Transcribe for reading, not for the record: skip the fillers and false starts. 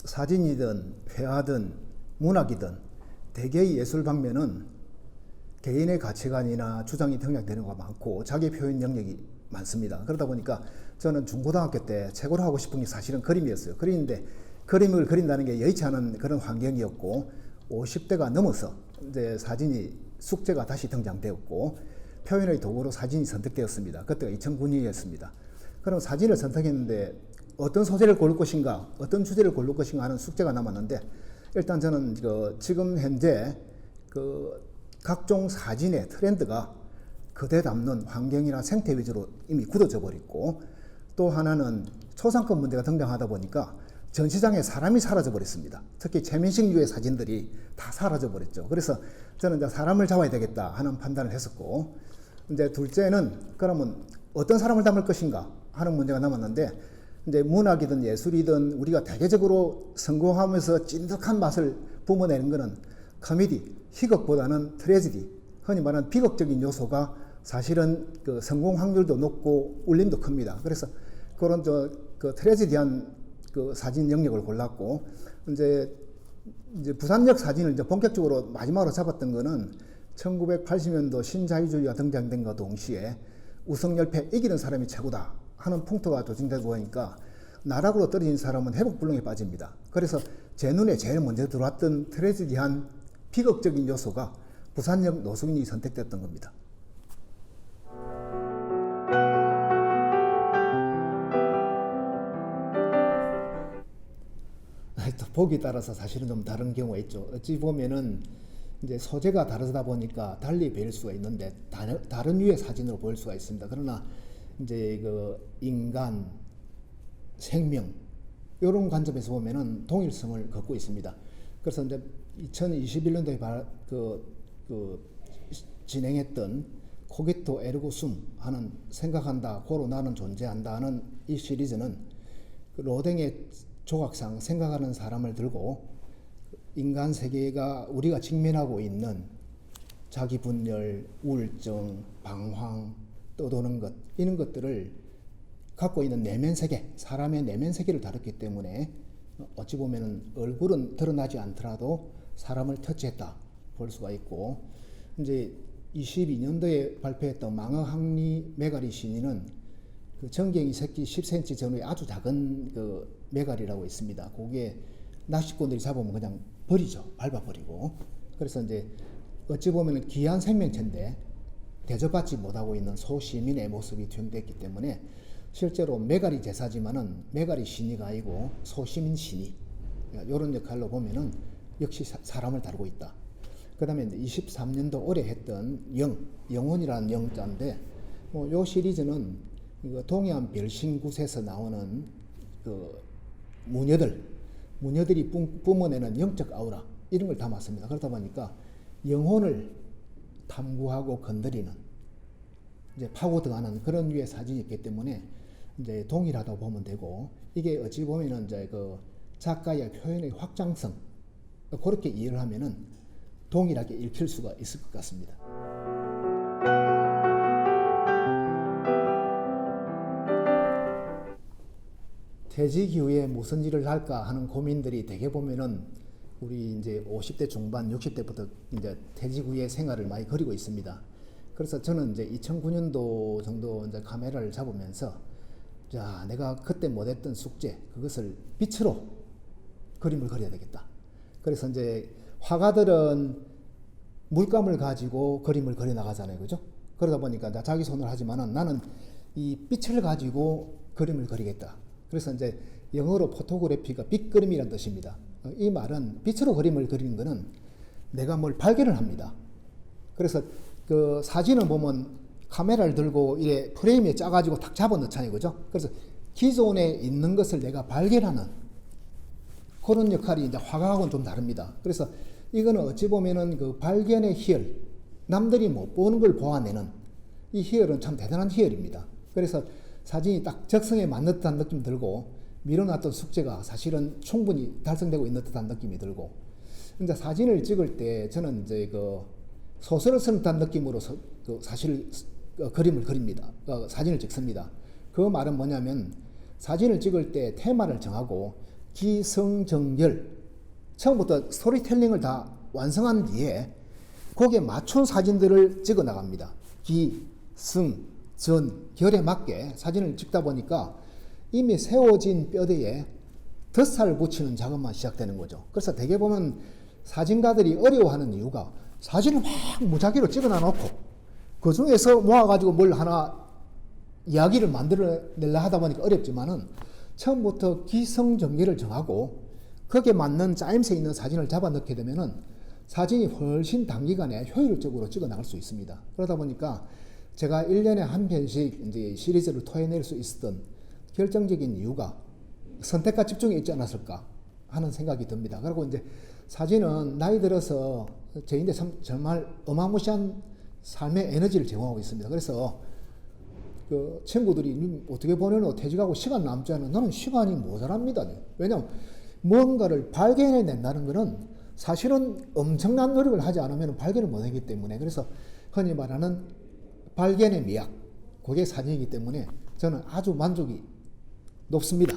사진이든 회화든 문학이든 대개의 예술 방면은 개인의 가치관이나 주장이 등장되는 경우가 많고 자기 표현 영역이 많습니다. 그러다 보니까 저는 중고등학교 때 최고로 하고 싶은 게 사실은 그림이었어요. 그리는데 그림을 그린다는 게 여의치 않은 그런 환경이었고 50대가 넘어서 이제 사진이 숙제가 다시 등장되었고 표현의 도구로 사진이 선택되었습니다. 그때가 2009년이었습니다. 그럼 사진을 선택했는데 어떤 소재를 고를 것인가, 어떤 주제를 고를 것인가 하는 숙제가 남았는데 일단 저는 지금 현재 각종 사진의 트렌드가 그대 담는 환경이나 생태 위주로 이미 굳어져 버렸고 또 하나는 초상권 문제가 등장하다 보니까 전시장에 사람이 사라져 버렸습니다. 특히 최민식류의 사진들이 다 사라져 버렸죠. 그래서 저는 이제 사람을 잡아야 되겠다 하는 판단을 했었고 이제 둘째는 그러면 어떤 사람을 담을 것인가 하는 문제가 남았는데 이제 문학이든 예술이든 우리가 대개적으로 성공하면서 찐득한 맛을 뿜어내는 것은 코미디, 희극보다는 트래지디, 흔히 말하는 비극적인 요소가 사실은 그 성공 확률도 높고 울림도 큽니다. 그래서 그런 트래지디한 그 사진 영역을 골랐고 이제 부산역 사진을 이제 본격적으로 마지막으로 잡았던 거는 1980년도 신자유주의가 등장된과 동시에 우승열패 이기는 사람이 최고다 하는 풍토가 조성되고 보니까 나락으로 떨어진 사람은 회복불능에 빠집니다. 그래서 제 눈에 제일 먼저 들어왔던 트래지디한 비극적인 요소가 부산역 노숙인이 선택됐던 겁니다. 또 보기 따라서 사실은 좀 다른 경우가 있죠. 어찌 보면은 이제 소재가 다르다 보니까 달리 배울 수가 있는데 다른 류의 사진으로 보일 수가 있습니다. 그러나 이제 그 인간, 생명 이런 관점에서 보면은 동일성을 갖고 있습니다. 그래서 이제 2021년도에 진행했던 코기토 에르고 숨 하는 생각한다, 고로 나는 존재한다 하는 이 시리즈는 그 로댕의 조각상 생각하는 사람을 들고 인간 세계가 우리가 직면하고 있는 자기 분열, 우울증, 방황, 떠도는 것 이런 것들을 갖고 있는 내면 세계, 사람의 내면 세계를 다뤘기 때문에 어찌 보면은 얼굴은 드러나지 않더라도 사람을 터치했다 볼 수가 있고 이제 22년도에 발표했던 망어항리 메가리 신인은 그 전갱이 새끼 10cm 전후에 아주 작은 그 메가리라고 있습니다. 그게 낚시꾼들이 잡으면 그냥 버리죠. 밟아버리고. 그래서 이제 어찌 보면 귀한 생명체인데 대접받지 못하고 있는 소시민의 모습이 투영됐기 때문에 실제로 메가리 제사지만은 메가리 신이가 아니고 소시민 신이 이런 역할로 보면은 역시 사람을 다루고 있다. 그 다음에 23년도 올해 했던 영혼이라는 영자인데 요 시리즈는 동해안 별신굿에서 나오는 그 무녀들이 뿜어내는 영적 아우라 이런 걸 담았습니다. 그러다 보니까 영혼을 탐구하고 건드리는 이제 파고들어가는 그런 류의 사진이 있기 때문에 이제 동일하다고 보면 되고 이게 어찌 보면은 이제 그 작가의 표현의 확장성 그렇게 이해를 하면은 동일하게 읽힐 수가 있을 것 같습니다. 퇴직 이후에 무슨 일을 할까 하는 고민들이 대개 보면은 우리 이제 50대 중반, 60대부터 이제 퇴직 후의 생활을 많이 그리고 있습니다. 그래서 저는 이제 2009년도 정도 이제 카메라를 잡으면서 자, 내가 그때 못했던 숙제, 그것을 빛으로 그림을 그려야 되겠다. 그래서 이제 화가들은 물감을 가지고 그림을 그려 나가잖아요. 그죠? 그러다 보니까 자기 손으로 하지만은 나는 이 빛을 가지고 그림을 그리겠다. 그래서 이제 영어로 포토그래피가 빛그림이라는 뜻입니다. 이 말은 빛으로 그림을 그리는 거는 내가 뭘 발견을 합니다. 그래서 그 사진을 보면 카메라를 들고 이래 프레임에 짜가지고 탁 잡아 넣잖아요. 그죠? 그래서 기존에 있는 것을 내가 발견하는 그런 역할이 이제 화가하고는 좀 다릅니다. 그래서 이거는 어찌 보면은 그 발견의 희열, 남들이 못 보는 걸 보아내는 이 희열은 참 대단한 희열입니다. 그래서 사진이 딱 적성에 맞는 듯한 느낌 들고 미뤄놨던 숙제가 사실은 충분히 달성되고 있는 듯한 느낌이 들고 근데 사진을 찍을 때 저는 이제 그 소설을 쓰는 듯한 느낌으로 사실 그림을 그립니다. 사진을 찍습니다. 그 말은 뭐냐면 사진을 찍을 때 테마를 정하고 기성정결, 처음부터 스토리텔링을 다 완성한 뒤에 거기에 맞춘 사진들을 찍어 나갑니다. 기, 승, 전, 결에 맞게 사진을 찍다 보니까 이미 세워진 뼈대에 덧살 붙이는 작업만 시작되는 거죠. 그래서 대개 보면 사진가들이 어려워하는 이유가 사진을 막 무작위로 찍어 놔놓고 그 중에서 모아가지고 뭘 하나 이야기를 만들어내려 하다 보니까 어렵지만은 처음부터 기성정결을 정하고 거기에 맞는 짜임새 있는 사진을 잡아 넣게 되면은 사진이 훨씬 단기간에 효율적으로 찍어 나갈 수 있습니다. 그러다 보니까 제가 1년에 한 편씩 이제 시리즈를 토해낼 수 있었던 결정적인 이유가 선택과 집중이 있지 않았을까 하는 생각이 듭니다. 그리고 이제 사진은 나이 들어서 저인데 정말 어마무시한 삶의 에너지를 제공하고 있습니다. 그래서 그 친구들이 어떻게 보내노 퇴직하고 시간 남지 않은 나는 시간이 모자랍니다. 왜냐하면 뭔가를 발견해낸다는 것은 사실은 엄청난 노력을 하지 않으면 발견을 못하기 때문에 그래서 흔히 말하는 발견의 미학 그게 사진이기 때문에 저는 아주 만족이 높습니다.